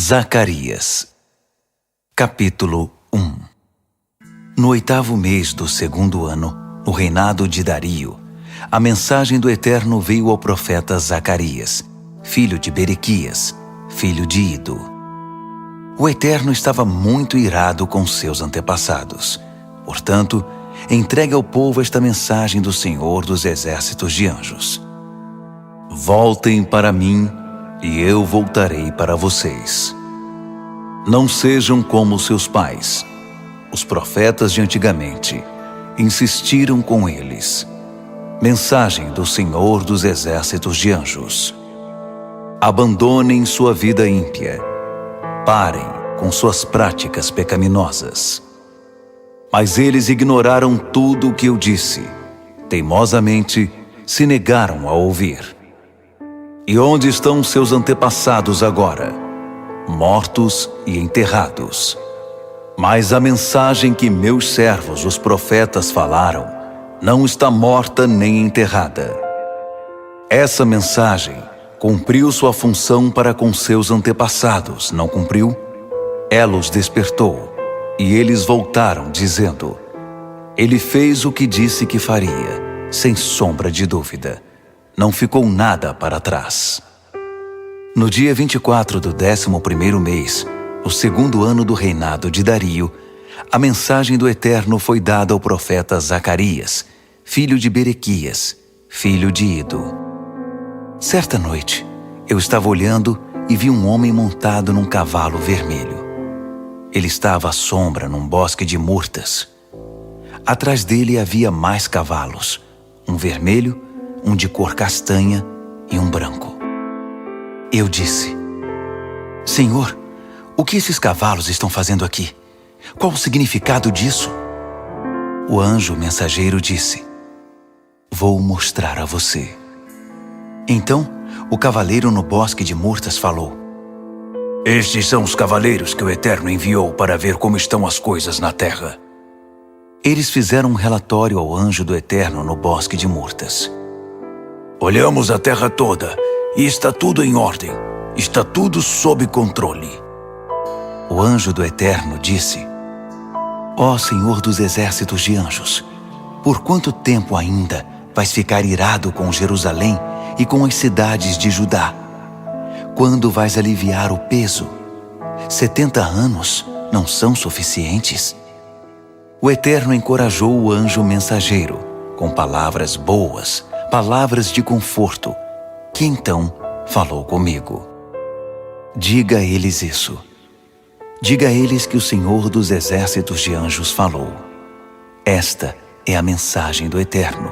Zacarias, capítulo 1. No 8º mês do 2º ano, no reinado de Dario, a mensagem do Eterno veio ao profeta Zacarias, filho de Berequias, filho de Ido. O Eterno estava muito irado com seus antepassados. Portanto, entregue ao povo esta mensagem do Senhor dos Exércitos de Anjos. Voltem para mim, e eu voltarei para vocês. Não sejam como seus pais. Os profetas de antigamente insistiram com eles. Mensagem do Senhor dos Exércitos de Anjos. Abandonem sua vida ímpia. Parem com suas práticas pecaminosas. Mas eles ignoraram tudo o que eu disse. Teimosamente se negaram a ouvir. E onde estão seus antepassados agora? Mortos e enterrados. Mas a mensagem que meus servos, os profetas, falaram, não está morta nem enterrada. Essa mensagem cumpriu sua função para com seus antepassados, não cumpriu? Ela os despertou, e eles voltaram dizendo: Ele fez o que disse que faria, sem sombra de dúvida. Não ficou nada para trás. No dia 24 do 11º mês, o 2º ano do reinado de Dario, a mensagem do Eterno foi dada ao profeta Zacarias, filho de Berequias, filho de Ido. Certa noite, eu estava olhando e vi um homem montado num cavalo vermelho. Ele estava à sombra num bosque de murtas. Atrás dele havia mais cavalos, um vermelho, um de cor castanha e um branco. Eu disse: Senhor, o que esses cavalos estão fazendo aqui? Qual o significado disso? O anjo mensageiro disse: Vou mostrar a você. Então, o cavaleiro no bosque de murtas falou: Estes são os cavaleiros que o Eterno enviou para ver como estão as coisas na terra. Eles fizeram um relatório ao anjo do Eterno no bosque de murtas. Olhamos a terra toda e está tudo em ordem. Está tudo sob controle. O anjo do Eterno disse: Ó Senhor dos Exércitos de Anjos, por quanto tempo ainda vais ficar irado com Jerusalém e com as cidades de Judá? Quando vais aliviar o peso? 70 anos não são suficientes? O Eterno encorajou o anjo mensageiro com palavras boas, palavras de conforto, que então falou comigo. Diga a eles isso. Diga a eles que o Senhor dos Exércitos de Anjos falou. Esta é a mensagem do Eterno.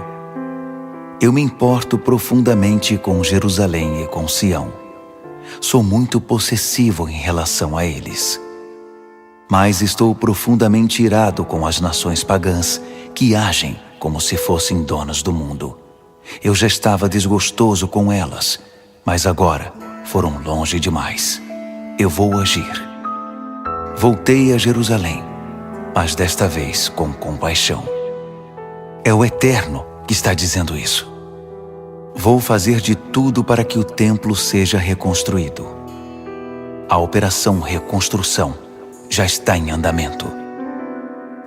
Eu me importo profundamente com Jerusalém e com Sião. Sou muito possessivo em relação a eles. Mas estou profundamente irado com as nações pagãs que agem como se fossem donas do mundo. Eu já estava desgostoso com elas, mas agora foram longe demais. Eu vou agir. Voltei a Jerusalém, mas desta vez com compaixão. É o Eterno que está dizendo isso. Vou fazer de tudo para que o templo seja reconstruído. A operação reconstrução já está em andamento.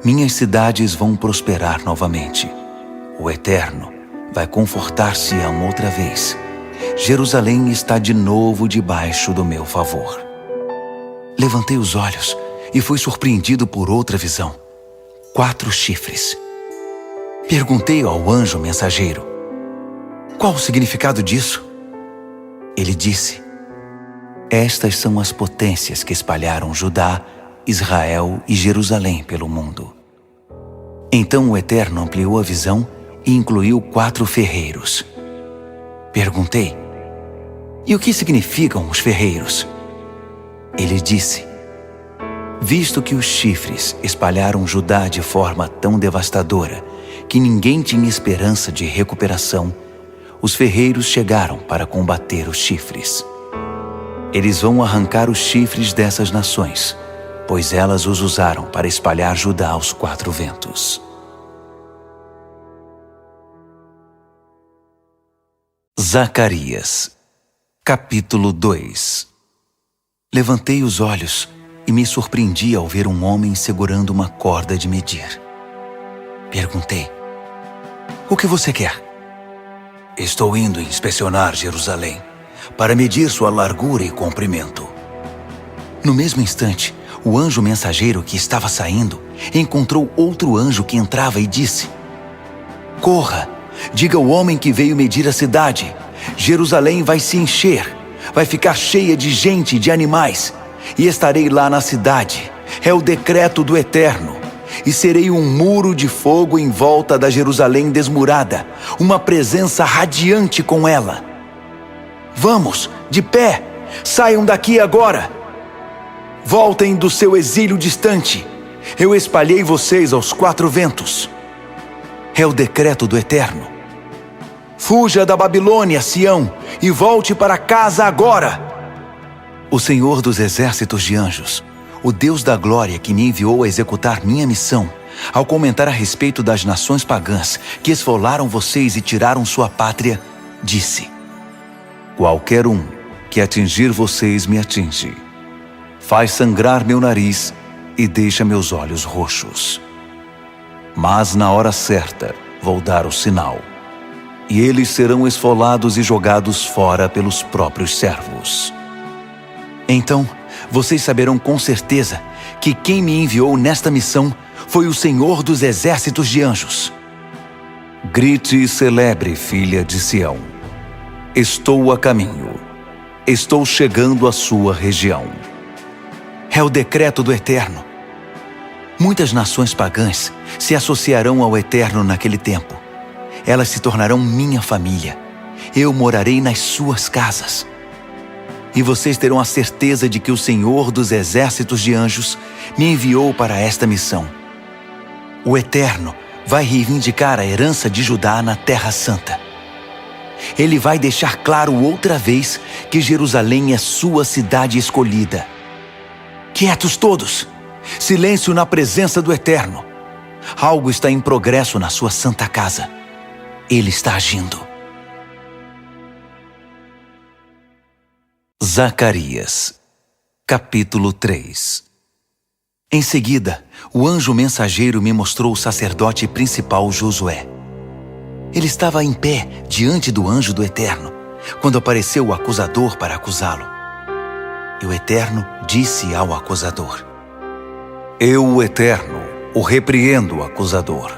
Minhas cidades vão prosperar novamente. O Eterno vai confortar Sião outra vez. Jerusalém está de novo debaixo do meu favor. Levantei os olhos e fui surpreendido por outra visão. 4 chifres. Perguntei ao anjo mensageiro: Qual o significado disso? Ele disse: Estas são as potências que espalharam Judá, Israel e Jerusalém pelo mundo. Então o Eterno ampliou a visão e incluiu 4 ferreiros. Perguntei: E o que significam os ferreiros? Ele disse: Visto que os chifres espalharam Judá de forma tão devastadora que ninguém tinha esperança de recuperação, os ferreiros chegaram para combater os chifres. Eles vão arrancar os chifres dessas nações, pois elas os usaram para espalhar Judá aos 4 ventos. Zacarias, capítulo 2. Levantei os olhos e me surpreendi ao ver um homem segurando uma corda de medir. Perguntei: "O que você quer?" "Estou indo inspecionar Jerusalém para medir sua largura e comprimento." No mesmo instante, o anjo mensageiro que estava saindo encontrou outro anjo que entrava e disse: "Corra, diga ao homem que veio medir a cidade. Jerusalém vai se encher, vai ficar cheia de gente e de animais, e estarei lá na cidade. É o decreto do Eterno. E serei um muro de fogo em volta da Jerusalém desmurada, uma presença radiante com ela. Vamos, de pé, saiam daqui agora. Voltem do seu exílio distante. Eu espalhei vocês aos 4 ventos. É o decreto do Eterno. Fuja da Babilônia, Sião, e volte para casa agora." O Senhor dos exércitos de anjos, o Deus da glória que me enviou a executar minha missão, ao comentar a respeito das nações pagãs que esfolaram vocês e tiraram sua pátria, disse: "Qualquer um que atingir vocês me atinge. Faz sangrar meu nariz e deixa meus olhos roxos. Mas na hora certa vou dar o sinal, e eles serão esfolados e jogados fora pelos próprios servos. Então vocês saberão com certeza que quem me enviou nesta missão foi o Senhor dos exércitos de anjos. Grite e celebre, filha de Sião. Estou a caminho. Estou chegando à sua região." É o decreto do Eterno. Muitas nações pagãs se associarão ao Eterno naquele tempo. Elas se tornarão minha família. Eu morarei nas suas casas. E vocês terão a certeza de que o Senhor dos exércitos de anjos me enviou para esta missão. O Eterno vai reivindicar a herança de Judá na Terra Santa. Ele vai deixar claro outra vez que Jerusalém é sua cidade escolhida. Quietos todos! Silêncio na presença do Eterno. Algo está em progresso na sua santa casa. Ele está agindo. Zacarias, capítulo 3. Em seguida, o anjo mensageiro me mostrou o sacerdote principal Josué. Ele estava em pé diante do anjo do Eterno, quando apareceu o acusador para acusá-lo. E o Eterno disse ao acusador: "Eu, o Eterno, o repreendo, acusador.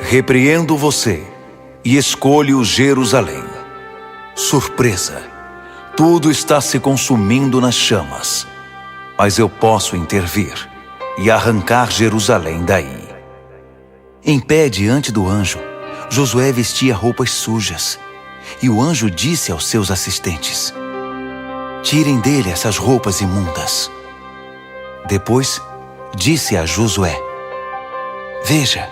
Repreendo você e escolho Jerusalém. Surpresa! Tudo está se consumindo nas chamas, mas eu posso intervir e arrancar Jerusalém daí." Em pé diante do anjo, Josué vestia roupas sujas, e o anjo disse aos seus assistentes: "Tirem dele essas roupas imundas." Depois, disse a Josué: "Veja,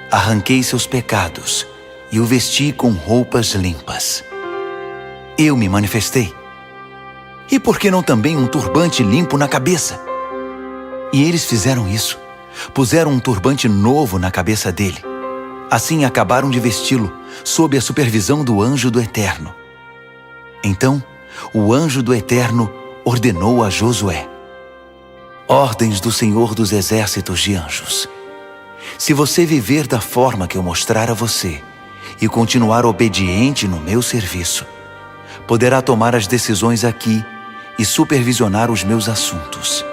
arranquei seus pecados e o vesti com roupas limpas. Eu me manifestei. E por que não também um turbante limpo na cabeça?" E eles fizeram isso. Puseram um turbante novo na cabeça dele. Assim acabaram de vesti-lo, sob a supervisão do anjo do Eterno. Então, o anjo do Eterno ordenou a Josué: "Ordens do Senhor dos exércitos de anjos. Se você viver da forma que eu mostrar a você e continuar obediente no meu serviço, poderá tomar as decisões aqui e supervisionar os meus assuntos,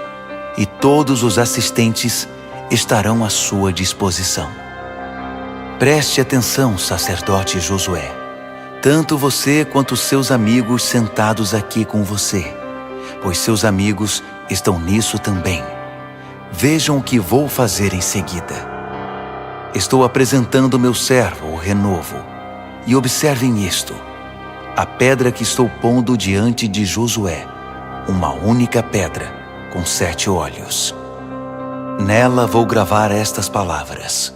e todos os assistentes estarão à sua disposição. Preste atenção, sacerdote Josué, tanto você quanto seus amigos sentados aqui com você, pois seus amigos estão nisso também. Vejam o que vou fazer em seguida. Estou apresentando meu servo, o renovo, e observem isto: a pedra que estou pondo diante de Josué, uma única pedra com 7 olhos. Nela vou gravar estas palavras: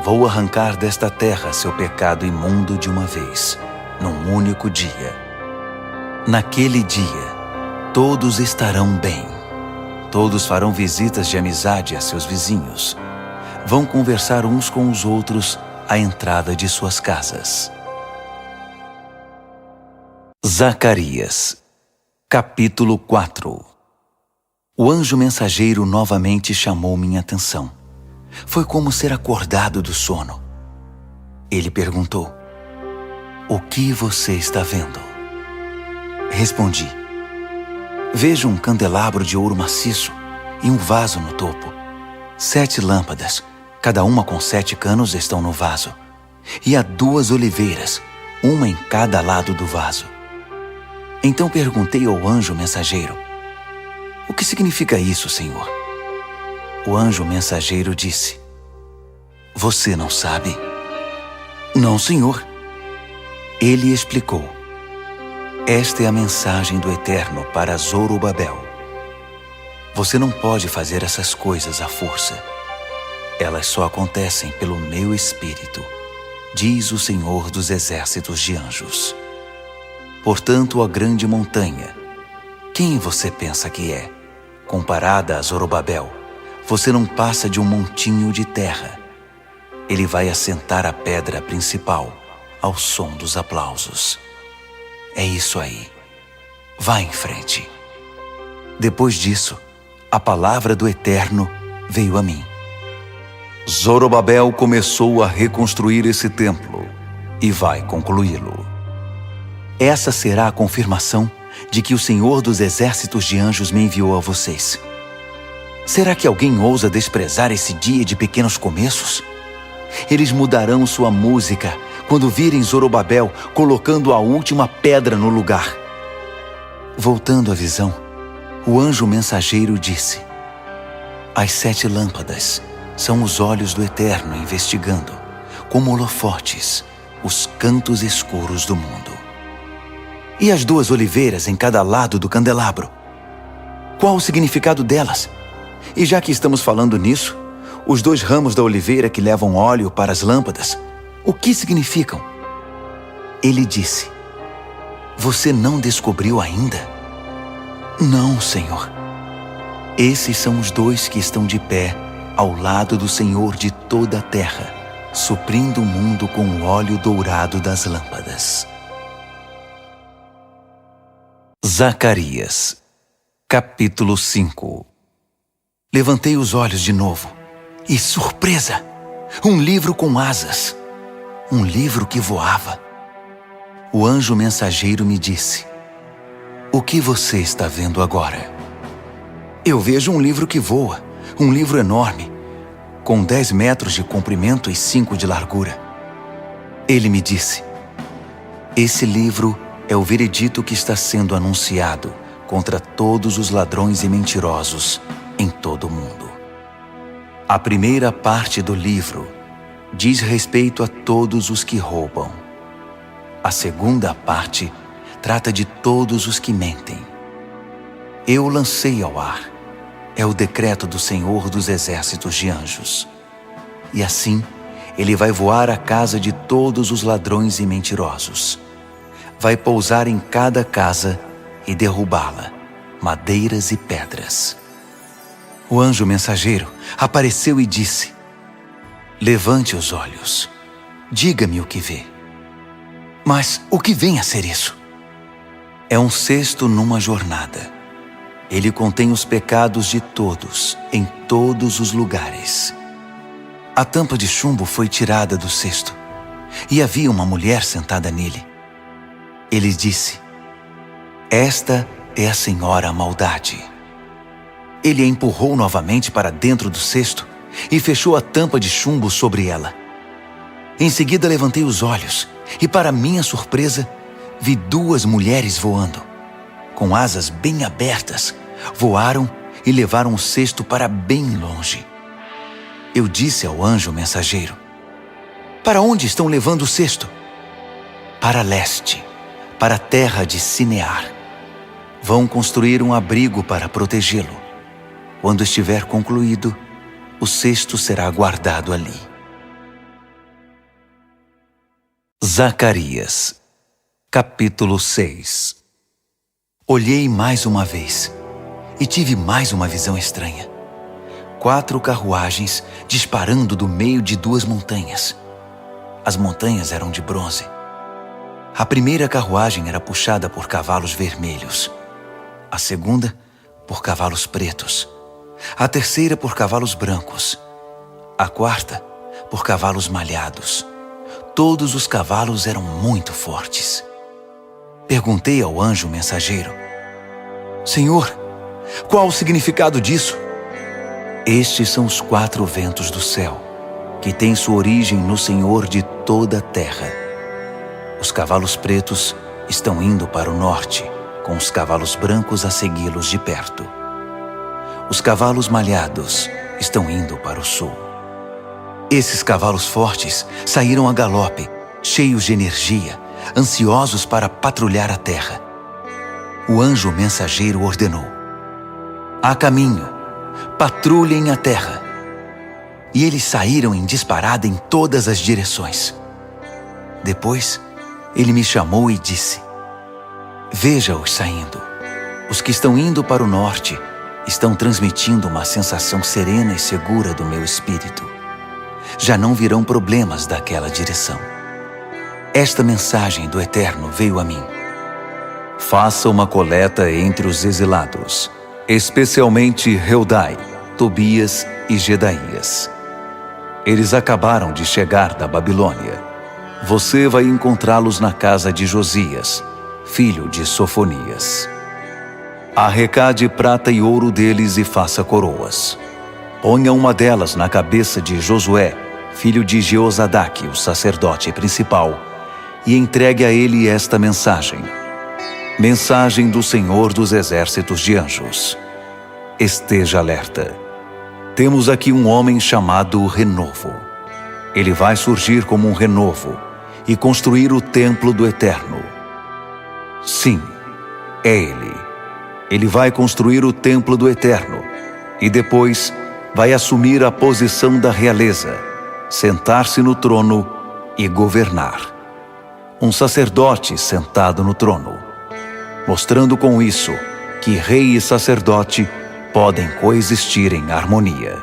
vou arrancar desta terra seu pecado imundo de uma vez, num único dia. Naquele dia, todos estarão bem. Todos farão visitas de amizade a seus vizinhos. Vão conversar uns com os outros à entrada de suas casas." Zacarias, Capítulo 4. O anjo mensageiro novamente chamou minha atenção. Foi como ser acordado do sono. Ele perguntou: "O que você está vendo?" Respondi: "Vejo um candelabro de ouro maciço e um vaso no topo. 7 lâmpadas, cada uma com 7 canos, estão no vaso. E há 2 oliveiras, uma em cada lado do vaso." Então perguntei ao anjo mensageiro: "O que significa isso, Senhor?" O anjo mensageiro disse: "Você não sabe?" "Não, Senhor." Ele explicou: "Esta é a mensagem do Eterno para Zorobabel. Você não pode fazer essas coisas à força. Elas só acontecem pelo meu Espírito, diz o Senhor dos Exércitos de Anjos. Portanto, a grande montanha, quem você pensa que é? Comparada a Zorobabel, você não passa de um montinho de terra. Ele vai assentar a pedra principal ao som dos aplausos. É isso aí. Vá em frente." Depois disso, a palavra do Eterno veio a mim: "Zorobabel começou a reconstruir esse templo e vai concluí-lo. Essa será a confirmação de que o Senhor dos Exércitos de Anjos me enviou a vocês. Será que alguém ousa desprezar esse dia de pequenos começos? Eles mudarão sua música quando virem Zorobabel colocando a última pedra no lugar." Voltando à visão, o anjo mensageiro disse: "As 7 lâmpadas são os olhos do Eterno investigando, como holofotes, os cantos escuros do mundo. E as 2 oliveiras em cada lado do candelabro? Qual o significado delas? E já que estamos falando nisso, os 2 ramos da oliveira que levam óleo para as lâmpadas, o que significam?" Ele disse: "Você não descobriu ainda?" "Não, Senhor." "Esses são os 2 que estão de pé ao lado do Senhor de toda a terra, suprindo o mundo com o óleo dourado das lâmpadas." Zacarias, capítulo 5. Levantei os olhos de novo e, surpresa! Um livro com asas. Um livro que voava. O anjo mensageiro me disse: "O que você está vendo agora?" "Eu vejo um livro que voa, um livro enorme, com 10 metros de comprimento e 5 de largura." Ele me disse: "Esse livro é o veredito que está sendo anunciado contra todos os ladrões e mentirosos em todo o mundo. A primeira parte do livro diz respeito a todos os que roubam. A segunda parte trata de todos os que mentem. Eu o lancei ao ar. É o decreto do Senhor dos Exércitos de Anjos. E assim, ele vai voar à casa de todos os ladrões e mentirosos. Vai pousar em cada casa e derrubá-la, madeiras e pedras." O anjo mensageiro apareceu e disse: "Levante os olhos. Diga-me o que vê." "Mas o que vem a ser isso?" "É um cesto numa jornada. Ele contém os pecados de todos, em todos os lugares. A tampa de chumbo foi tirada do cesto, e havia uma mulher sentada nele. Ele disse: Esta é a Senhora Maldade." Ele a empurrou novamente para dentro do cesto e fechou a tampa de chumbo sobre ela. Em seguida levantei os olhos e, para minha surpresa, vi 2 mulheres voando. Com asas bem abertas, voaram e levaram o cesto para bem longe. Eu disse ao anjo mensageiro: "Para onde estão levando o cesto?" "Para leste, para a terra de Sinear. Vão construir um abrigo para protegê-lo. Quando estiver concluído, o cesto será guardado ali." Zacarias, capítulo 6. Olhei mais uma vez e tive mais uma visão estranha. 4 carruagens disparando do meio de 2 montanhas. As montanhas eram de bronze. A primeira carruagem era puxada por cavalos vermelhos. a segunda por cavalos pretos, a terceira por cavalos brancos, a quarta por cavalos malhados. Todos os cavalos eram muito fortes. Perguntei ao anjo mensageiro: Senhor, qual o significado disso? Estes são os 4 ventos do céu, que têm sua origem no Senhor de toda a terra. Os cavalos pretos estão indo para o norte, com os cavalos brancos a segui-los de perto. Os cavalos malhados estão indo para o sul. Esses cavalos fortes saíram a galope, cheios de energia, ansiosos para patrulhar a terra. O anjo mensageiro ordenou: Há caminho, patrulhem a terra. E eles saíram em disparada em todas as direções. Depois, ele me chamou e disse: Veja-os saindo. Os que estão indo para o norte estão transmitindo uma sensação serena e segura do meu espírito. Já não virão problemas daquela direção. Esta mensagem do Eterno veio a mim: Faça uma coleta entre os exilados, especialmente Heldai, Tobias e Jedaías. Eles acabaram de chegar da Babilônia. Você vai encontrá-los na casa de Josias, filho de Sofonias. Arrecade prata e ouro deles e faça coroas. Ponha uma delas na cabeça de Josué, filho de Jeozadaque, o sacerdote principal, e entregue a ele esta mensagem: Mensagem do Senhor dos Exércitos de Anjos. Esteja alerta. Temos aqui um homem chamado Renovo. Ele vai surgir como um renovo e construir o templo do Eterno. Sim, é ele. Ele vai construir o templo do Eterno e depois vai assumir a posição da realeza, sentar-se no trono e governar. Um sacerdote sentado no trono, mostrando com isso que rei e sacerdote podem coexistir em harmonia.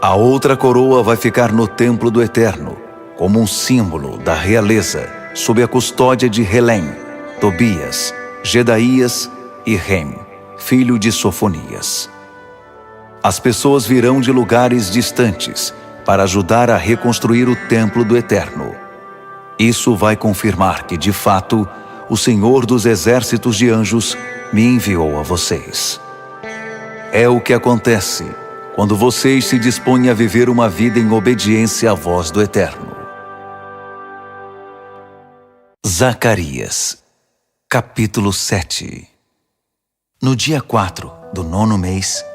A outra coroa vai ficar no templo do Eterno, como um símbolo da realeza, sob a custódia de Helem, Tobias, Jedaías e Rem, filho de Sofonias. As pessoas virão de lugares distantes para ajudar a reconstruir o templo do Eterno. Isso vai confirmar que, de fato, o Senhor dos Exércitos de Anjos me enviou a vocês. É o que acontece quando vocês se dispõem a viver uma vida em obediência à voz do Eterno. Zacarias, capítulo 7. No dia 4 do 9º mês,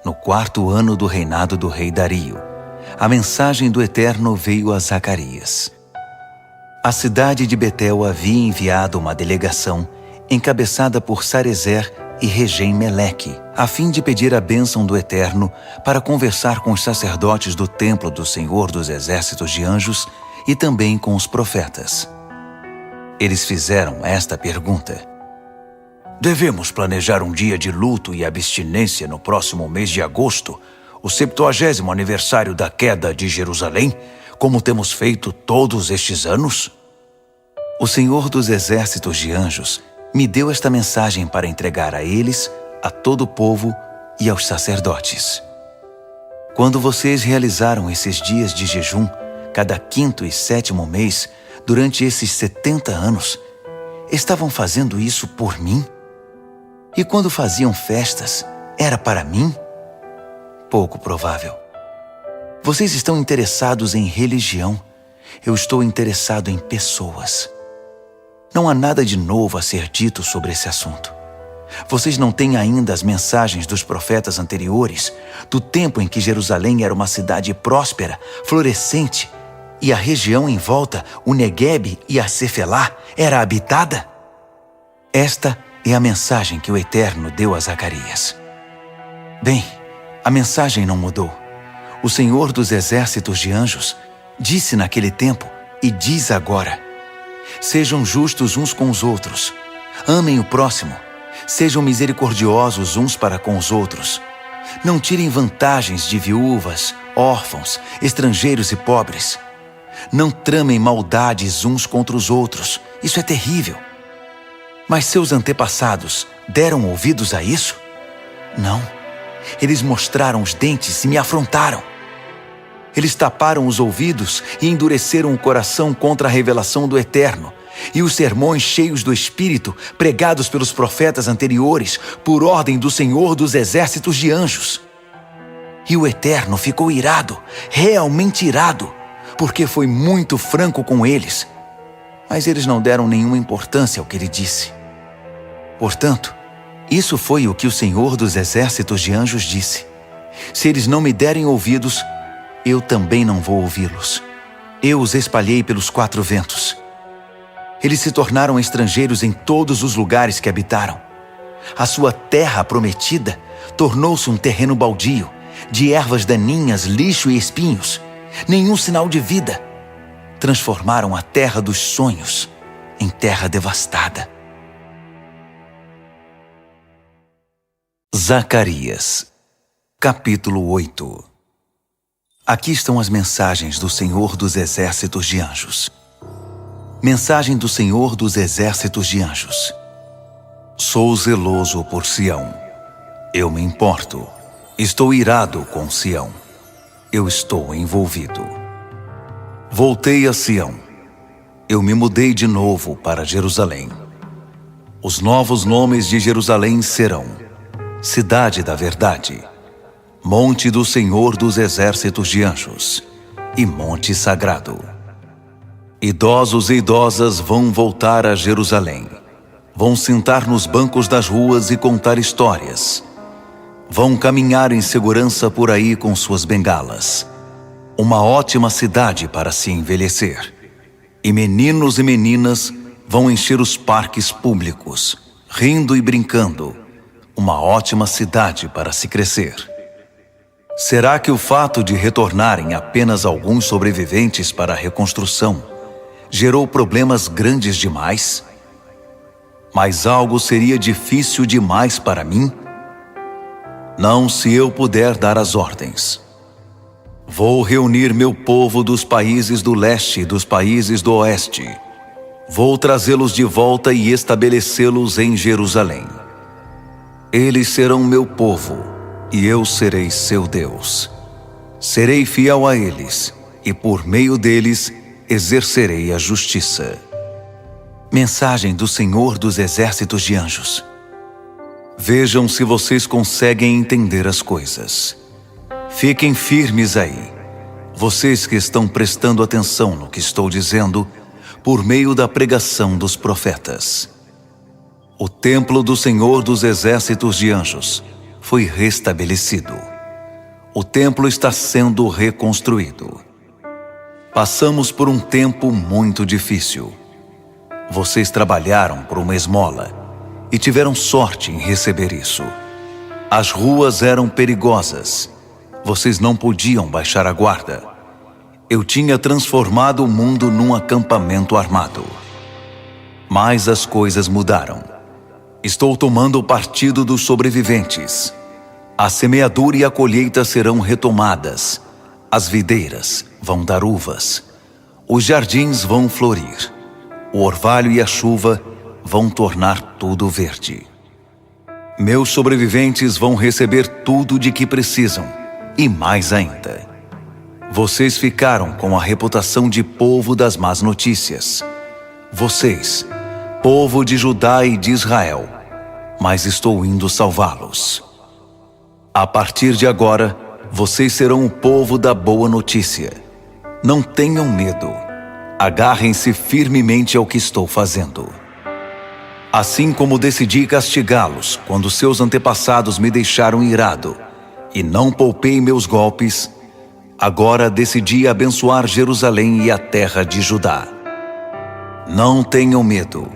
no 4º ano do reinado do rei Dario, a mensagem do Eterno veio a Zacarias. A cidade de Betel havia enviado uma delegação encabeçada por Sarezer e Regem-Meleque, a fim de pedir a bênção do Eterno para conversar com os sacerdotes do templo do Senhor dos Exércitos de Anjos e também com os profetas. Eles fizeram esta pergunta: Devemos planejar um dia de luto e abstinência no próximo mês de agosto, o 70º aniversário da queda de Jerusalém, como temos feito todos estes anos? O Senhor dos Exércitos de Anjos me deu esta mensagem para entregar a eles, a todo o povo e aos sacerdotes. Quando vocês realizaram esses dias de jejum, cada 5º e 7º mês, durante esses 70 anos, estavam fazendo isso por mim? E quando faziam festas, era para mim? Pouco provável. Vocês estão interessados em religião. Eu estou interessado em pessoas. Não há nada de novo a ser dito sobre esse assunto. Vocês não têm ainda as mensagens dos profetas anteriores, do tempo em que Jerusalém era uma cidade próspera, florescente, e a região em volta, o Neguebe e a Cefelá, era habitada? Esta é a mensagem que o Eterno deu a Zacarias. Bem, a mensagem não mudou. O Senhor dos Exércitos de Anjos disse naquele tempo e diz agora: Sejam justos uns com os outros, amem o próximo, sejam misericordiosos uns para com os outros. Não tirem vantagens de viúvas, órfãos, estrangeiros e pobres. Não tramem maldades uns contra os outros. Isso é terrível. Mas seus antepassados deram ouvidos a isso? Não. Eles mostraram os dentes e me afrontaram. Eles taparam os ouvidos e endureceram o coração contra a revelação do Eterno e os sermões cheios do Espírito pregados pelos profetas anteriores por ordem do Senhor dos exércitos de anjos. E o Eterno ficou irado, realmente irado, porque foi muito franco com eles. Mas eles não deram nenhuma importância ao que ele disse. Portanto, isso foi o que o Senhor dos exércitos de anjos disse. Se eles não me derem ouvidos, eu também não vou ouvi-los. Eu os espalhei pelos 4 ventos. Eles se tornaram estrangeiros em todos os lugares que habitaram. A sua terra prometida tornou-se um terreno baldio, de ervas daninhas, lixo e espinhos. Nenhum sinal de vida. Transformaram a terra dos sonhos em terra devastada. Zacarias, capítulo 8. Aqui estão as mensagens do Senhor dos exércitos de anjos. Mensagem do Senhor dos exércitos de anjos. Sou zeloso por Sião. Eu me importo. Estou irado com Sião. Eu estou envolvido. Voltei a Sião. Eu me mudei de novo para Jerusalém. Os novos nomes de Jerusalém serão: Cidade da Verdade, Monte do Senhor dos Exércitos de Anjos e Monte Sagrado. Idosos e idosas vão voltar a Jerusalém. Vão sentar nos bancos das ruas e contar histórias. Vão caminhar em segurança por aí com suas bengalas. Uma ótima cidade para se envelhecer. E meninos e meninas vão encher os parques públicos, rindo e brincando. Uma ótima cidade para se crescer. Será que o fato de retornarem apenas alguns sobreviventes para a reconstrução gerou problemas grandes demais? Mas algo seria difícil demais para mim? Não, se eu puder dar as ordens. Vou reunir meu povo dos países do leste e dos países do oeste. Vou trazê-los de volta e estabelecê-los em Jerusalém. Eles serão meu povo, e eu serei seu Deus. Serei fiel a eles, e por meio deles exercerei a justiça. Mensagem do Senhor dos exércitos de anjos. Vejam se vocês conseguem entender as coisas. Fiquem firmes aí, vocês que estão prestando atenção no que estou dizendo por meio da pregação dos profetas. O templo do Senhor dos exércitos de anjos foi restabelecido. O templo está sendo reconstruído. Passamos por um tempo muito difícil. Vocês trabalharam por uma esmola e tiveram sorte em receber isso. As ruas eram perigosas. Vocês não podiam baixar a guarda. Eu tinha transformado o mundo num acampamento armado. Mas as coisas mudaram. Estou tomando o partido dos sobreviventes. A semeadura e a colheita serão retomadas. As videiras vão dar uvas. Os jardins vão florir. O orvalho e a chuva vão tornar tudo verde. Meus sobreviventes vão receber tudo de que precisam, e mais ainda. Vocês ficaram com a reputação de povo das más notícias. Vocês, povo de Judá e de Israel, mas estou indo salvá-los. A partir de agora, vocês serão o povo da boa notícia. Não tenham medo. Agarrem-se firmemente ao que estou fazendo. Assim como decidi castigá-los quando seus antepassados me deixaram irado e não poupei meus golpes, agora decidi abençoar Jerusalém e a terra de Judá. Não tenham medo.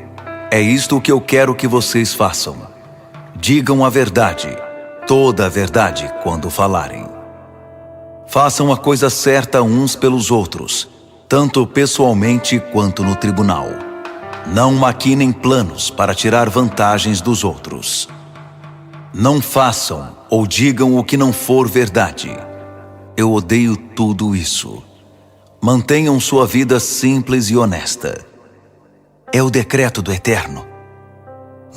É isto que eu quero que vocês façam. Digam a verdade, toda a verdade, quando falarem. Façam a coisa certa uns pelos outros, tanto pessoalmente quanto no tribunal. Não maquinem planos para tirar vantagens dos outros. Não façam ou digam o que não for verdade. Eu odeio tudo isso. Mantenham sua vida simples e honesta. É o decreto do Eterno.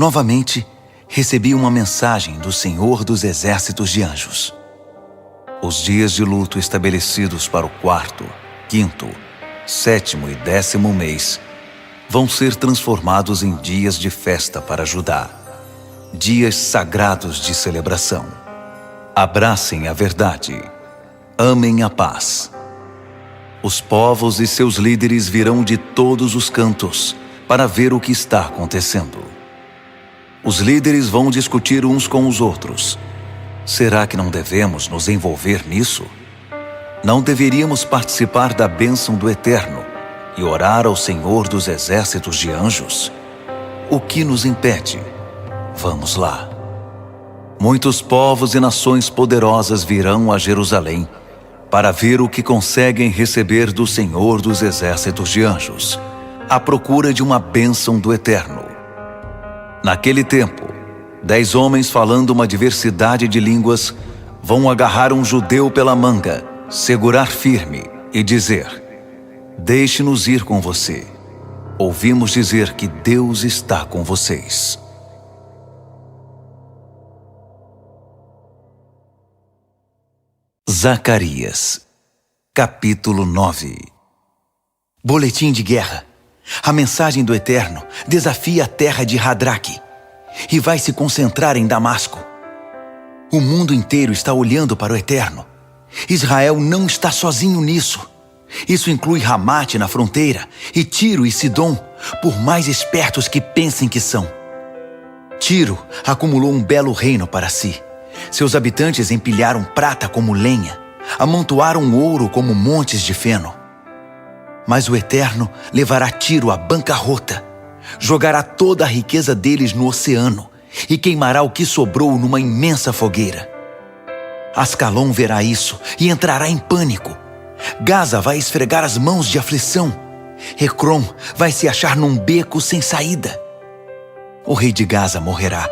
novamente recebi uma mensagem do Senhor dos Exércitos de Anjos. Os dias de luto estabelecidos para o 4º, 5º, 7º e 10º mês vão ser transformados em dias de festa para Judá, dias sagrados de celebração. Abracem a verdade, amem a paz. Os povos e seus líderes virão de todos os cantos para ver o que está acontecendo. Os líderes vão discutir uns com os outros. Será que não devemos nos envolver nisso? Não deveríamos participar da bênção do Eterno e orar ao Senhor dos Exércitos de Anjos? O que nos impede? Vamos lá. Muitos povos e nações poderosas virão a Jerusalém para ver o que conseguem receber do Senhor dos Exércitos de Anjos, à procura de uma bênção do Eterno. Naquele tempo, 10 homens falando uma diversidade de línguas vão agarrar um judeu pela manga, segurar firme e dizer: deixe-nos ir com você. Ouvimos dizer que Deus está com vocês. Zacarias, capítulo 9. Boletim de guerra. A mensagem do Eterno desafia a terra de Hadraque e vai se concentrar em Damasco. O mundo inteiro está olhando para o Eterno. Israel não está sozinho nisso. Isso inclui Ramate na fronteira e Tiro e Sidom, por mais espertos que pensem que são. Tiro acumulou um belo reino para si. Seus habitantes empilharam prata como lenha, amontoaram ouro como montes de feno. Mas o Eterno levará Tiro à bancarrota, jogará toda a riqueza deles no oceano e queimará o que sobrou numa imensa fogueira. Ascalon verá isso e entrará em pânico. Gaza vai esfregar as mãos de aflição. Ecrom vai se achar num beco sem saída. O rei de Gaza morrerá.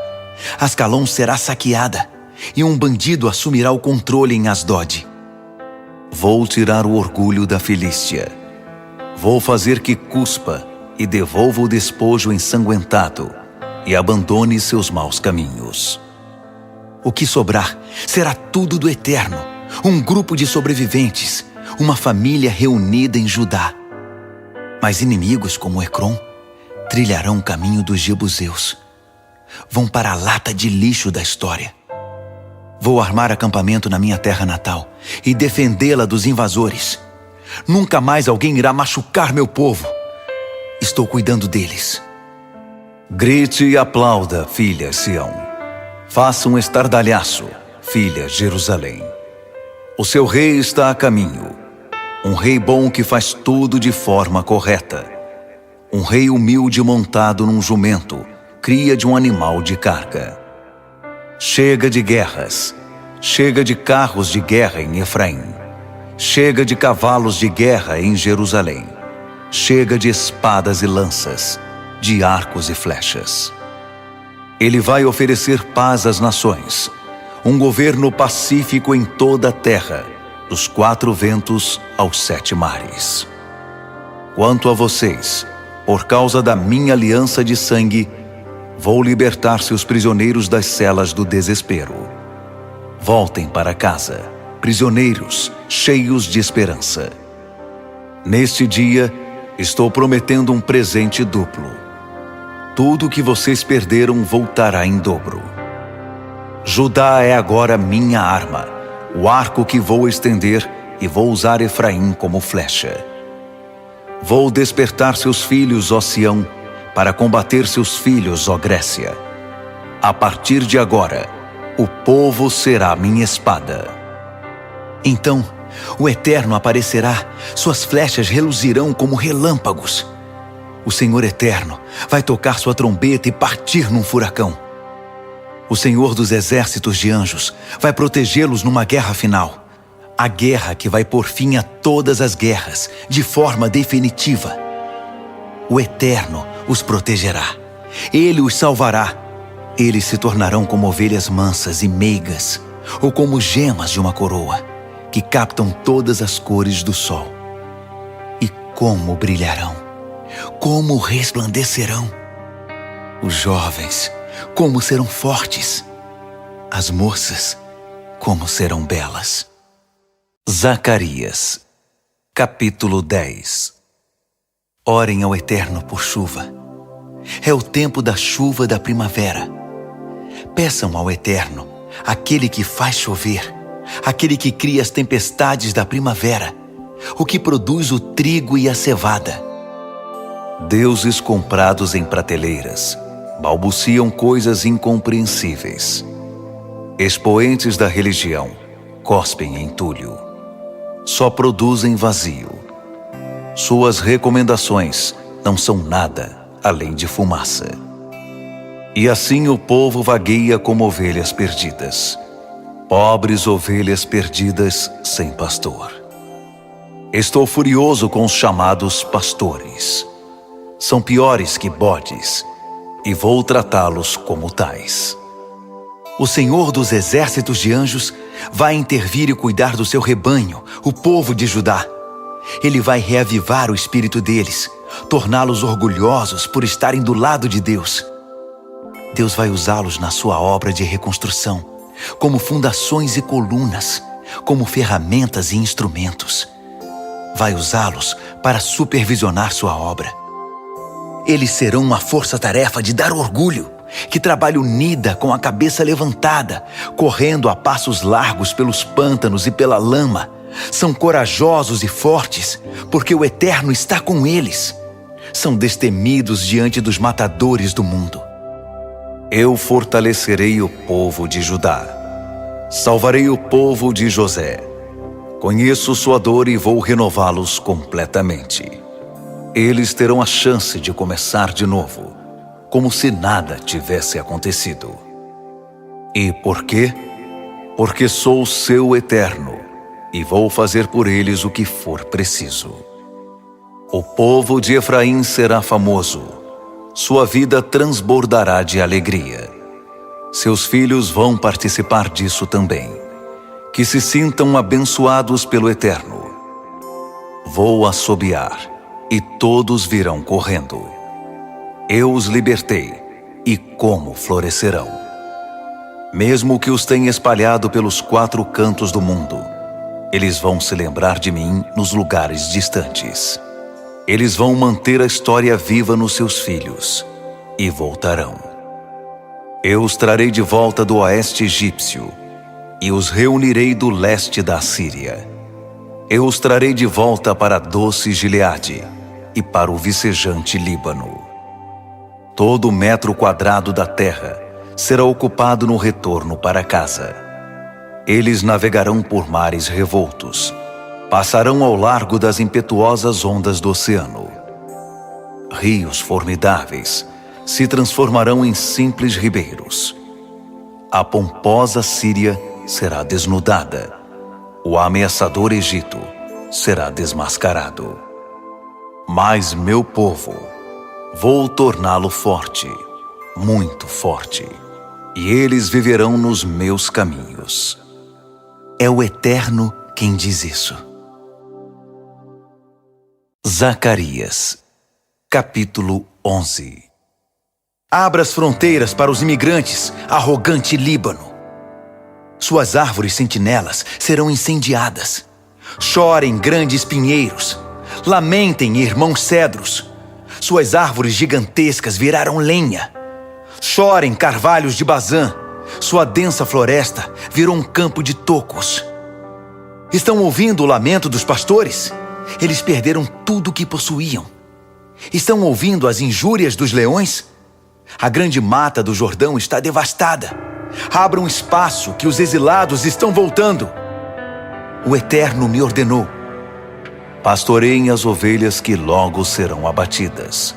Ascalon será saqueada e um bandido assumirá o controle em Asdod. Vou tirar o orgulho da Filístia. Vou fazer que cuspa e devolva o despojo ensanguentado e abandone seus maus caminhos. O que sobrar será tudo do Eterno, um grupo de sobreviventes, uma família reunida em Judá. Mas inimigos como Ecrom trilharão o caminho dos jebuseus. Vão para a lata de lixo da história. Vou armar acampamento na minha terra natal e defendê-la dos invasores. Nunca mais alguém irá machucar meu povo. Estou cuidando deles. Grite e aplauda, filha Sião. Faça um estardalhaço, filha Jerusalém. O seu rei está a caminho. Um rei bom que faz tudo de forma correta. Um rei humilde montado num jumento, cria de um animal de carga. Chega de guerras. Chega de carros de guerra em Efraim. Chega de cavalos de guerra em Jerusalém. Chega de espadas e lanças, de arcos e flechas. Ele vai oferecer paz às nações, um governo pacífico em toda a terra, dos 4 ventos aos 7 mares. Quanto a vocês, por causa da minha aliança de sangue, vou libertar seus prisioneiros das celas do desespero. Voltem para casa, prisioneiros cheios de esperança. Neste dia, estou prometendo um presente duplo. Tudo o que vocês perderam voltará em dobro. Judá é agora minha arma, o arco que vou estender, e vou usar Efraim como flecha. Vou despertar seus filhos, ó Sião, para combater seus filhos, ó Grécia. A partir de agora, o povo será minha espada. Então, o Eterno aparecerá, suas flechas reluzirão como relâmpagos. O Senhor Eterno vai tocar sua trombeta e partir num furacão. O Senhor dos Exércitos de Anjos vai protegê-los numa guerra final. A guerra que vai pôr fim a todas as guerras, de forma definitiva. O Eterno os protegerá. Ele os salvará. Eles se tornarão como ovelhas mansas e meigas, ou como gemas de uma coroa, que captam todas as cores do sol. E como brilharão! Como resplandecerão! Os jovens como serão fortes. As moças, como serão belas. Zacarias, capítulo 10. Orem ao Eterno por chuva. É o tempo da chuva da primavera. Peçam ao Eterno, aquele que faz chover, aquele que cria as tempestades da primavera, o que produz o trigo e a cevada. Deuses comprados em prateleiras balbuciam coisas incompreensíveis. Expoentes da religião cospem entulho. Só produzem vazio. Suas recomendações não são nada além de fumaça. E assim o povo vagueia como ovelhas perdidas. Pobres ovelhas perdidas sem pastor. Estou furioso com os chamados pastores. São piores que bodes, e vou tratá-los como tais. O Senhor dos exércitos de anjos vai intervir e cuidar do seu rebanho, o povo de Judá. Ele vai reavivar o espírito deles, torná-los orgulhosos por estarem do lado de Deus. Deus vai usá-los na sua obra de reconstrução, como fundações e colunas, como ferramentas e instrumentos. Vai usá-los para supervisionar sua obra. Eles serão uma força-tarefa de dar orgulho, que trabalha unida com a cabeça levantada, correndo a passos largos pelos pântanos e pela lama. São corajosos e fortes, porque o Eterno está com eles. São destemidos diante dos matadores do mundo. Eu fortalecerei o povo de Judá. Salvarei o povo de José. Conheço sua dor e vou renová-los completamente. Eles terão a chance de começar de novo, como se nada tivesse acontecido. E por quê? Porque sou seu Eterno, e vou fazer por eles o que for preciso. O povo de Efraim será famoso. Sua vida transbordará de alegria. Seus filhos vão participar disso também. Que se sintam abençoados pelo Eterno. Vou assobiar, e todos virão correndo. Eu os libertei, e como florescerão. Mesmo que os tenha espalhado pelos 4 cantos do mundo, eles vão se lembrar de mim nos lugares distantes. Eles vão manter a história viva nos seus filhos, e voltarão. Eu os trarei de volta do oeste egípcio, e os reunirei do leste da Assíria. Eu os trarei de volta para a doce Gileade, e para o vicejante Líbano. Todo metro quadrado da terra será ocupado no retorno para casa. Eles navegarão por mares revoltos, passarão ao largo das impetuosas ondas do oceano. Rios formidáveis se transformarão em simples ribeiros. A pomposa Síria será desnudada. O ameaçador Egito será desmascarado. Mas meu povo, vou torná-lo forte, muito forte, e eles viverão nos meus caminhos. É o Eterno quem diz isso. Zacarias, capítulo 11. Abra as fronteiras para os imigrantes, arrogante Líbano. Suas árvores sentinelas serão incendiadas. Chorem, grandes pinheiros. Lamentem, irmãos cedros. Suas árvores gigantescas viraram lenha. Chorem, carvalhos de Bazã. Sua densa floresta virou um campo de tocos. Estão ouvindo o lamento dos pastores? Eles perderam tudo o que possuíam. Estão ouvindo as injúrias dos leões? A grande mata do Jordão está devastada. Abram espaço, que os exilados estão voltando. O Eterno me ordenou: pastoreiem as ovelhas que logo serão abatidas.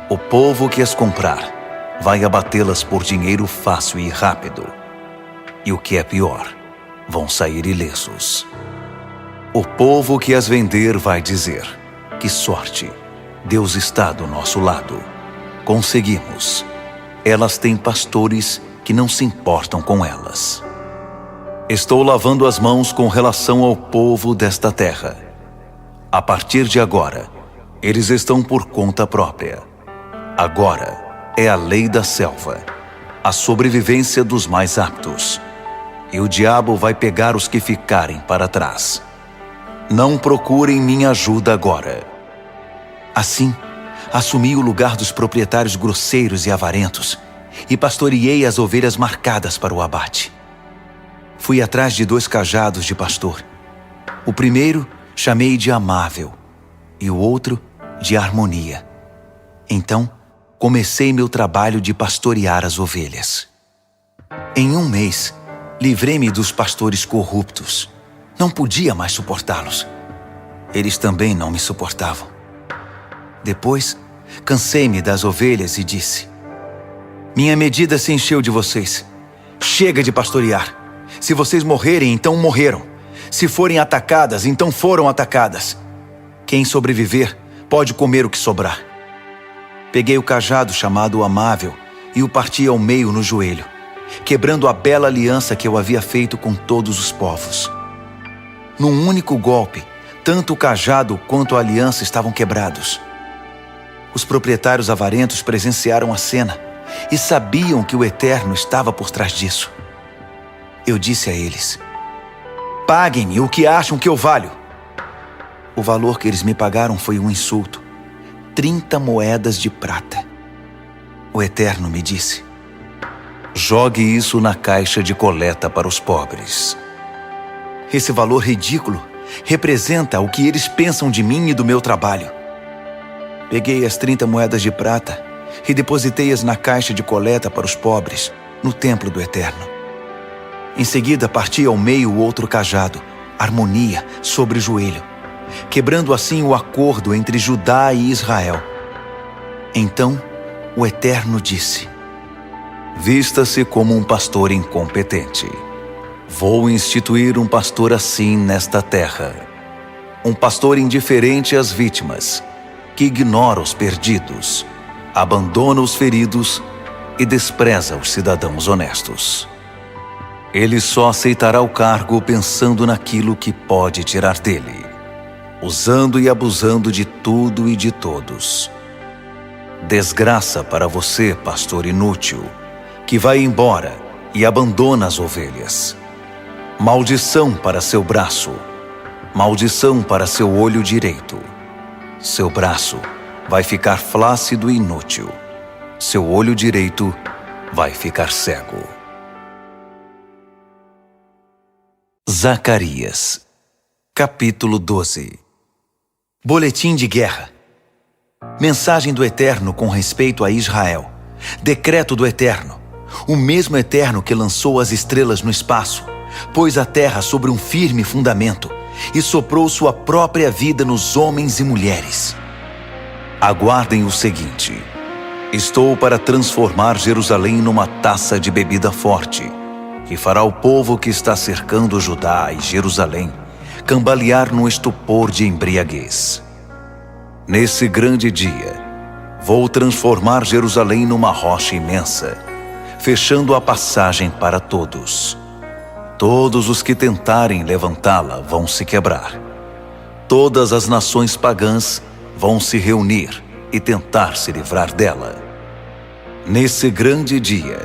O povo que as comprar vai abatê-las por dinheiro fácil e rápido. E o que é pior, vão sair ilesos. O povo que as vender vai dizer: que sorte, Deus está do nosso lado. Conseguimos. Elas têm pastores que não se importam com elas. Estou lavando as mãos com relação ao povo desta terra. A partir de agora, eles estão por conta própria. Agora é a lei da selva. a sobrevivência dos mais aptos. E o diabo vai pegar os que ficarem para trás. Não procurem minha ajuda agora. Assim, assumi o lugar dos proprietários grosseiros e avarentos e pastoreei as ovelhas marcadas para o abate. Fui atrás de 2 cajados de pastor. O primeiro chamei de Amável e o outro de Harmonia. Então, comecei meu trabalho de pastorear as ovelhas. Em 1 mês, livrei-me dos pastores corruptos. Não podia mais suportá-los. Eles também não me suportavam. Depois, cansei-me das ovelhas e disse: minha medida se encheu de vocês. Chega de pastorear. Se vocês morrerem, então morreram. Se forem atacadas, então foram atacadas. Quem sobreviver pode comer o que sobrar. Peguei o cajado chamado Amável e o parti ao meio no joelho, quebrando a bela aliança que eu havia feito com todos os povos. Num único golpe, tanto o cajado quanto a aliança estavam quebrados. Os proprietários avarentos presenciaram a cena e sabiam que o Eterno estava por trás disso. Eu disse a eles: paguem-me o que acham que eu valho. O valor que eles me pagaram foi um insulto: 30 moedas de prata. O Eterno me disse: jogue isso na caixa de coleta para os pobres. Esse valor ridículo representa o que eles pensam de mim e do meu trabalho. Peguei as 30 moedas de prata e depositei-as na caixa de coleta para os pobres, no templo do Eterno. Em seguida, parti ao meio o outro cajado, Harmonia, sobre o joelho, quebrando assim o acordo entre Judá e Israel. Então, o Eterno disse: vista-se como um pastor incompetente. Vou instituir um pastor assim nesta terra. Um pastor indiferente às vítimas, que ignora os perdidos, abandona os feridos e despreza os cidadãos honestos. Ele só aceitará o cargo pensando naquilo que pode tirar dele, usando e abusando de tudo e de todos. Desgraça para você, pastor inútil, que vai embora e abandona as ovelhas. Maldição para seu braço, maldição para seu olho direito. Seu braço vai ficar flácido e inútil. Seu olho direito vai ficar cego. Zacarias, capítulo 12. Boletim de guerra. Mensagem do Eterno com respeito a Israel. Decreto do Eterno, o mesmo Eterno que lançou as estrelas no espaço, pôs a terra sobre um firme fundamento e soprou sua própria vida nos homens e mulheres. Aguardem o seguinte: estou para transformar Jerusalém numa taça de bebida forte, que fará o povo que está cercando Judá e Jerusalém cambalear num estupor de embriaguez. Nesse grande dia, vou transformar Jerusalém numa rocha imensa, fechando a passagem para todos. Todos os que tentarem levantá-la vão se quebrar. Todas as nações pagãs vão se reunir e tentar se livrar dela. Nesse grande dia,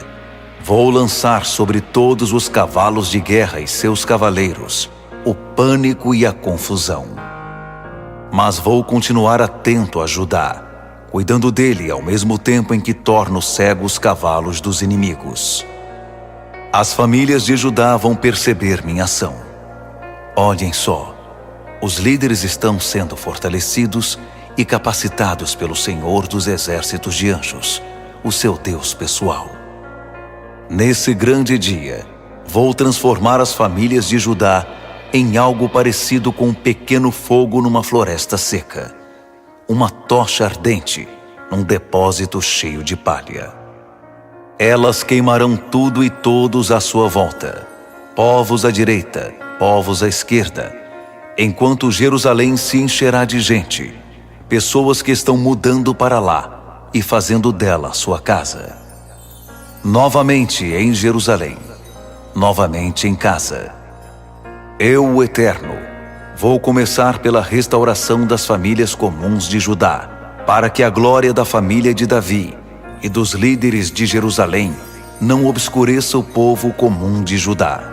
vou lançar sobre todos os cavalos de guerra e seus cavaleiros o pânico e a confusão. Mas vou continuar atento a Judá, cuidando dele ao mesmo tempo em que torno cegos os cavalos dos inimigos. As famílias de Judá vão perceber minha ação. Olhem só, os líderes estão sendo fortalecidos e capacitados pelo Senhor dos exércitos de anjos, o seu Deus pessoal. Nesse grande dia, vou transformar as famílias de Judá em algo parecido com um pequeno fogo numa floresta seca, uma tocha ardente num depósito cheio de palha. Elas queimarão tudo e todos à sua volta, povos à direita, povos à esquerda, enquanto Jerusalém se encherá de gente, pessoas que estão mudando para lá e fazendo dela sua casa. Novamente em Jerusalém, novamente em casa. Eu, o Eterno, vou começar pela restauração das famílias comuns de Judá, para que a glória da família de Davi e dos líderes de Jerusalém não obscureça o povo comum de Judá.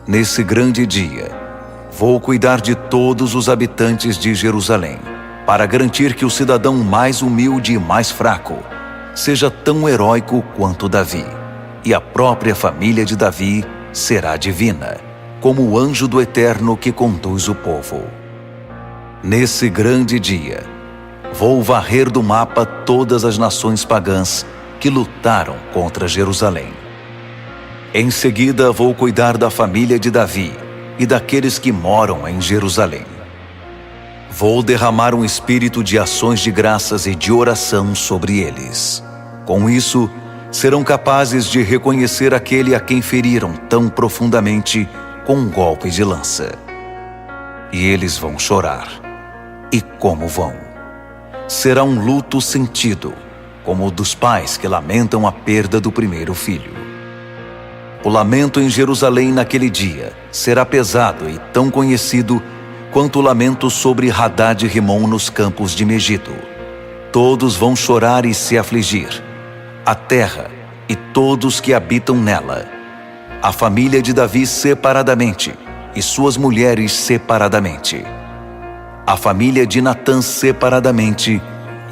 Nesse grande dia, vou cuidar de todos os habitantes de Jerusalém, para garantir que o cidadão mais humilde e mais fraco seja tão heróico quanto Davi, e a própria família de Davi será divina, como o anjo do Eterno que conduz o povo. Nesse grande dia, vou varrer do mapa todas as nações pagãs que lutaram contra Jerusalém. Em seguida, vou cuidar da família de Davi e daqueles que moram em Jerusalém. Vou derramar um espírito de ações de graças e de oração sobre eles. Com isso, serão capazes de reconhecer aquele a quem feriram tão profundamente com um golpe de lança. E eles vão chorar. E como vão? Será um luto sentido, como o dos pais que lamentam a perda do primeiro filho. O lamento em Jerusalém naquele dia será pesado e tão conhecido quanto o lamento sobre Hadad e Rimon nos campos de Megido. Todos vão chorar e se afligir, a terra e todos que habitam nela, a família de Davi separadamente e suas mulheres separadamente, a família de Natã separadamente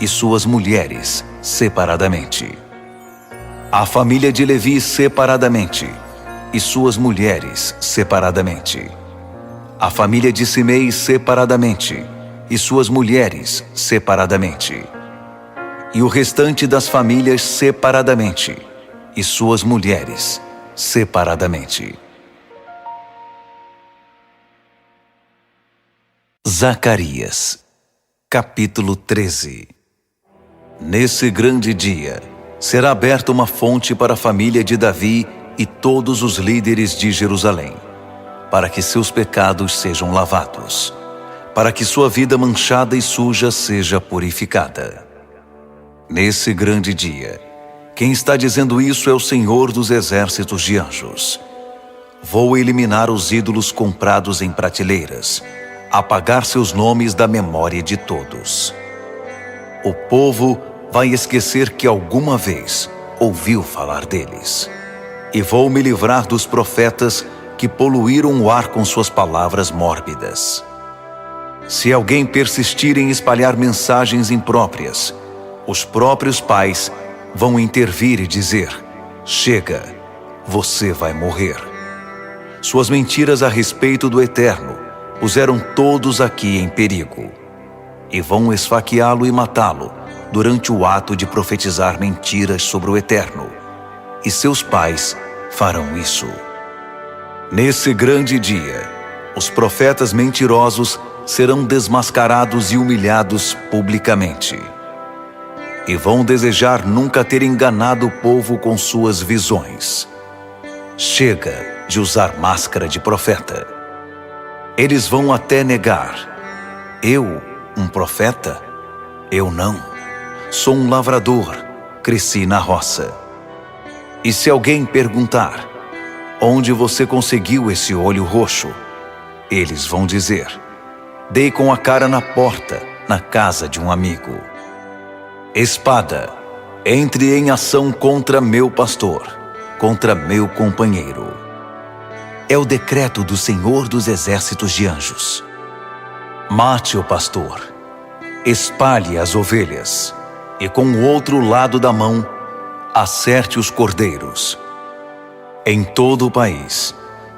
e suas mulheres separadamente, a família de Levi separadamente e suas mulheres separadamente, a família de Simei separadamente e suas mulheres separadamente, e o restante das famílias separadamente e suas mulheres separadamente. Zacarias, capítulo 13. Nesse grande dia, será aberta uma fonte para a família de Davi e todos os líderes de Jerusalém, para que seus pecados sejam lavados, para que sua vida manchada e suja seja purificada. Nesse grande dia, quem está dizendo isso é o Senhor dos exércitos de anjos. Vou eliminar os ídolos comprados em prateleiras, apagar seus nomes da memória de todos. O povo vai esquecer que alguma vez ouviu falar deles. E vou me livrar dos profetas que poluíram o ar com suas palavras mórbidas. Se alguém persistir em espalhar mensagens impróprias, os próprios pais vão intervir e dizer: chega, você vai morrer. Suas mentiras a respeito do Eterno puseram todos aqui em perigo, e vão esfaqueá-lo e matá-lo durante o ato de profetizar mentiras sobre o Eterno, e seus pais farão isso. Nesse grande dia, os profetas mentirosos serão desmascarados e humilhados publicamente, e vão desejar nunca ter enganado o povo com suas visões. Chega de usar máscara de profeta. Eles vão até negar: eu, um profeta? Eu não. Sou um lavrador, cresci na roça. E se alguém perguntar: onde você conseguiu esse olho roxo? Eles vão dizer: dei com a cara na porta, na casa de um amigo. Espada, entre em ação contra meu pastor, contra meu companheiro. É o decreto do Senhor dos exércitos de anjos. Mate o pastor, espalhe as ovelhas, e com o outro lado da mão, acerte os cordeiros. Em todo o país,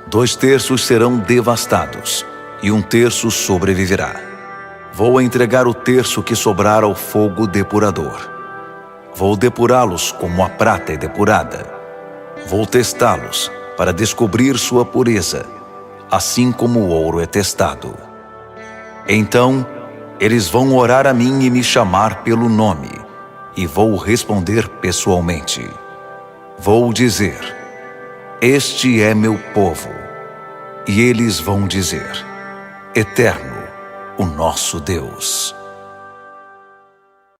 2/3 serão devastados, e 1/3 sobreviverá. Vou entregar o terço que sobrar ao fogo depurador. Vou depurá-los como a prata é depurada. Vou testá-los para descobrir sua pureza, assim como o ouro é testado. Então, eles vão orar a mim e me chamar pelo nome, e vou responder pessoalmente. Vou dizer: este é meu povo. E eles vão dizer: Eterno, o nosso Deus.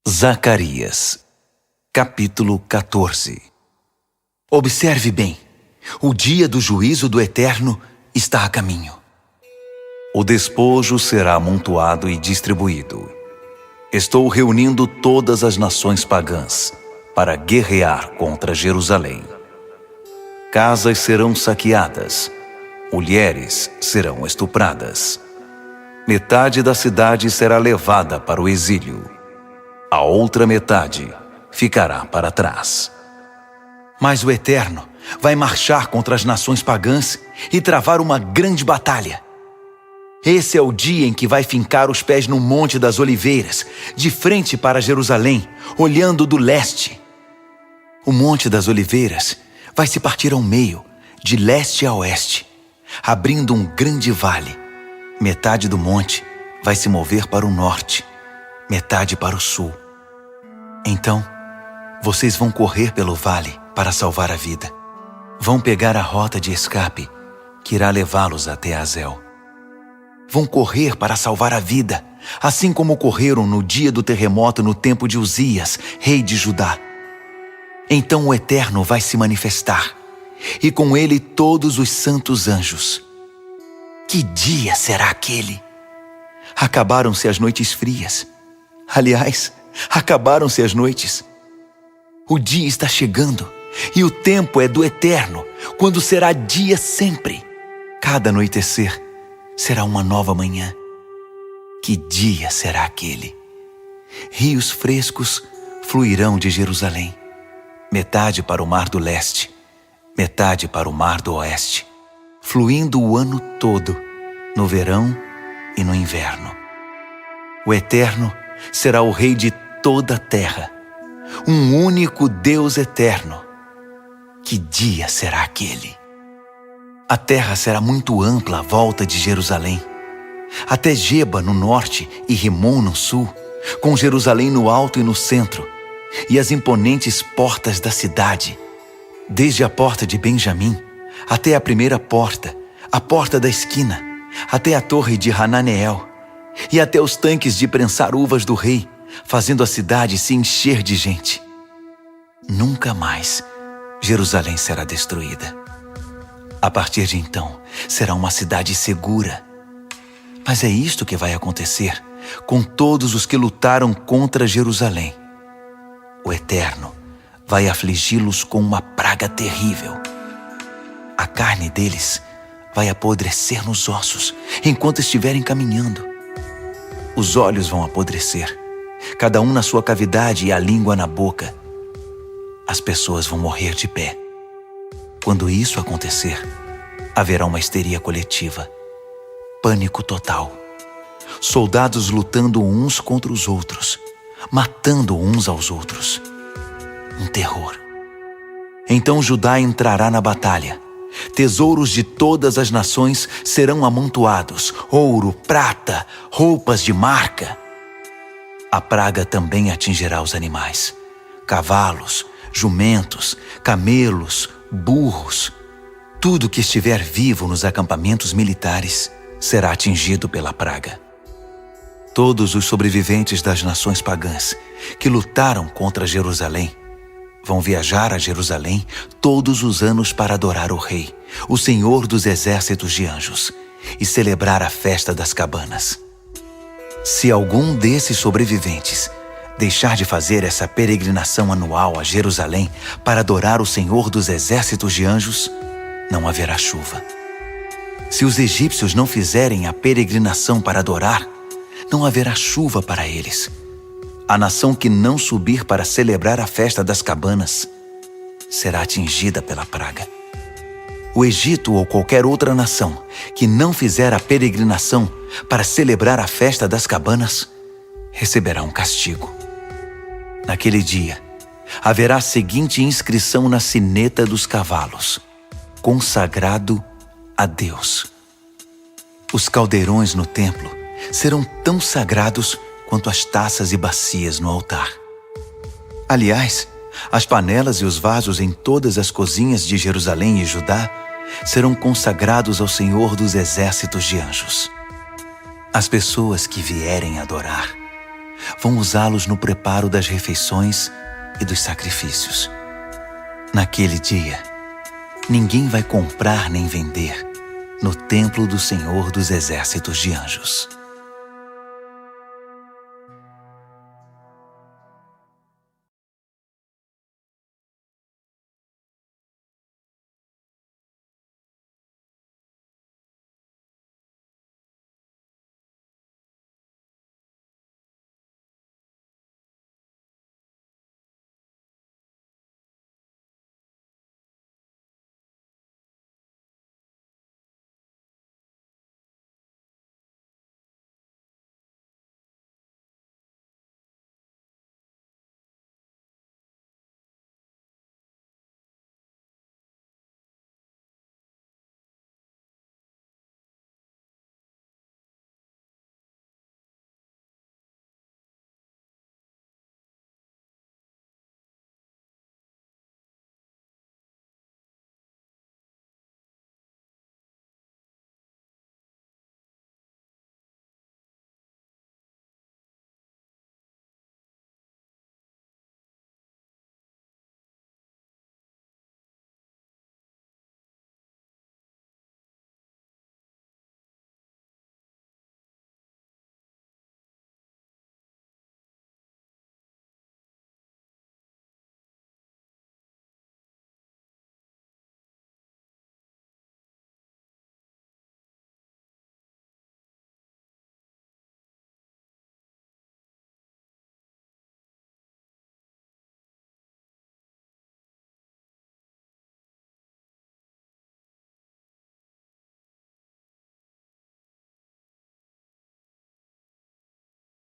Zacarias, capítulo 14. Observe bem, o dia do juízo do Eterno está a caminho. O despojo será amontoado e distribuído. Estou reunindo todas as nações pagãs para guerrear contra Jerusalém, Casas serão saqueadas, mulheres serão estupradas. Metade da cidade será levada para o exílio. A outra metade ficará para trás. Mas o Eterno vai marchar contra as nações pagãs e travar uma grande batalha. Esse é o dia em que vai fincar os pés no Monte das Oliveiras, de frente para Jerusalém, olhando do leste. O Monte das Oliveiras vai se partir ao meio, de leste a oeste, abrindo um grande vale. Metade do monte vai se mover para o norte, metade para o sul. Então, vocês vão correr pelo vale para salvar a vida. Vão pegar a rota de escape que irá levá-los até Azel. Vão correr para salvar a vida, assim como correram no dia do terremoto no tempo de Uzias, rei de Judá. Então o Eterno vai se manifestar, e com ele todos os santos anjos. Que dia será aquele? Acabaram-se as noites frias. Aliás, acabaram-se as noites. O dia está chegando, e o tempo é do Eterno, quando será dia sempre. Cada anoitecer será uma nova manhã. Que dia será aquele? Rios frescos fluirão de Jerusalém, metade para o mar do leste, metade para o mar do oeste, fluindo o ano todo, no verão e no inverno. O Eterno será o Rei de toda a terra, um único Deus eterno. Que dia será aquele? A terra será muito ampla à volta de Jerusalém, até Geba no norte e Rimon no sul, com Jerusalém no alto e no centro, e as imponentes portas da cidade, desde a porta de Benjamim até a primeira porta, a porta da esquina, até a torre de Hananeel, e até os tanques de prensar uvas do rei, fazendo a cidade se encher de gente. Nunca mais Jerusalém será destruída. A partir de então, será uma cidade segura. Mas é isto que vai acontecer com todos os que lutaram contra Jerusalém. O Eterno vai afligi-los com uma praga terrível. A carne deles vai apodrecer nos ossos enquanto estiverem caminhando. Os olhos vão apodrecer, cada um na sua cavidade e a língua na boca. As pessoas vão morrer de pé. Quando isso acontecer, haverá uma histeria coletiva, pânico total. Soldados lutando uns contra os outros, matando uns aos outros. Um terror. Então Judá entrará na batalha. Tesouros de todas as nações serão amontoados, ouro, prata, roupas de marca. A praga também atingirá os animais, cavalos, jumentos, camelos, burros. Tudo que estiver vivo nos acampamentos militares será atingido pela praga. Todos os sobreviventes das nações pagãs que lutaram contra Jerusalém vão viajar a Jerusalém todos os anos para adorar o Rei, o Senhor dos exércitos de anjos, e celebrar a festa das cabanas. Se algum desses sobreviventes deixar de fazer essa peregrinação anual a Jerusalém para adorar o Senhor dos exércitos de anjos, não haverá chuva. Se os egípcios não fizerem a peregrinação para adorar, não haverá chuva para eles. A nação que não subir para celebrar a festa das cabanas será atingida pela praga. O Egito ou qualquer outra nação que não fizer a peregrinação para celebrar a festa das cabanas receberá um castigo. Naquele dia, haverá a seguinte inscrição na sineta dos cavalos: consagrado a Deus. Os caldeirões no templo serão tão sagrados quanto as taças e bacias no altar. Aliás, as panelas e os vasos em todas as cozinhas de Jerusalém e Judá serão consagrados ao Senhor dos exércitos de anjos. As pessoas que vierem adorar vão usá-los no preparo das refeições e dos sacrifícios. Naquele dia, ninguém vai comprar nem vender no templo do Senhor dos exércitos de anjos.